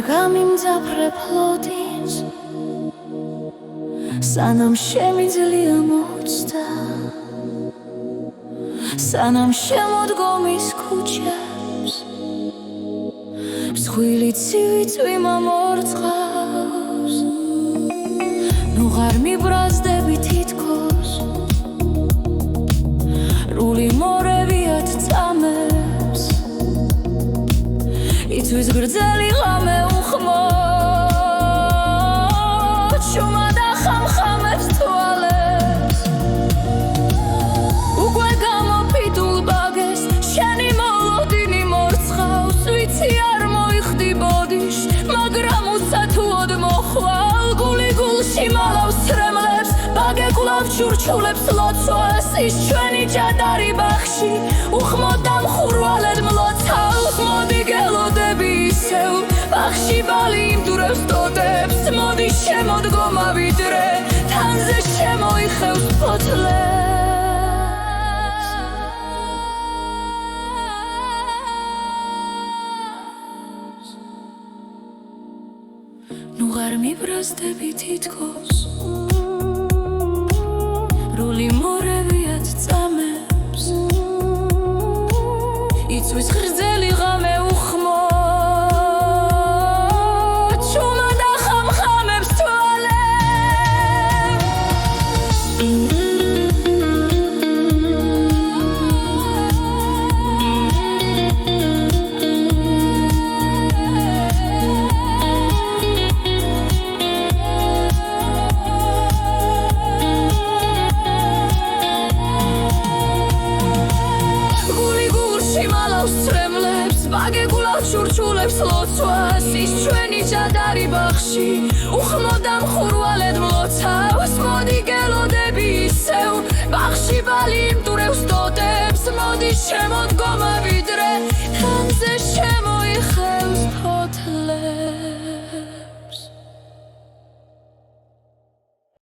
გამიმძაფრებ ლოდინს სანამ შემიძლია მოცდა სანამ შემოდგომის ქუჩებს მსხვილი ცივი წვიმა მორწყავს ნუ ღარ მიბრაზდები თითქოს რული მორევიათ წამებს იცვის გრძელი ღამე უხმო ჩუმა და ხამხამებს თვალებს უკვე გამოფიტულ ბაგეს შენი მოლოდინი მორცხავს ვიცი არ მოიხდი ბოდიშ მაგრამ უცათუოდ მოხვალ გული გულში მალავს ცრემლებს ბაგე კვლავ ჩურჩულებს ლოცვას ის ჩვენი ჯადარი ბახში უხმოდ და მხურვალედ მლოცავს მოდი გელოდები ისევ ბახში ბალი იმდურებს დოდებს მოდი შემოდგომა ვიდრე თანზე შემოიხევს ფოთლებს ნუ ღარ მიბრაზდები თითქოს რული მორევიათ წამებს იცვის გრძელი ღამე უხმო ჩუმა და ხამხამებს ბაგე გულავ ჩურჩულებს ლოცვას ის ჩვენი ჯადარი ბახში უხმოდ და მხურვალედ მლოცავს მოდი გელოდები ისევ ბახში ბალი იმტურებს დოდებს მოდი შემოდგომა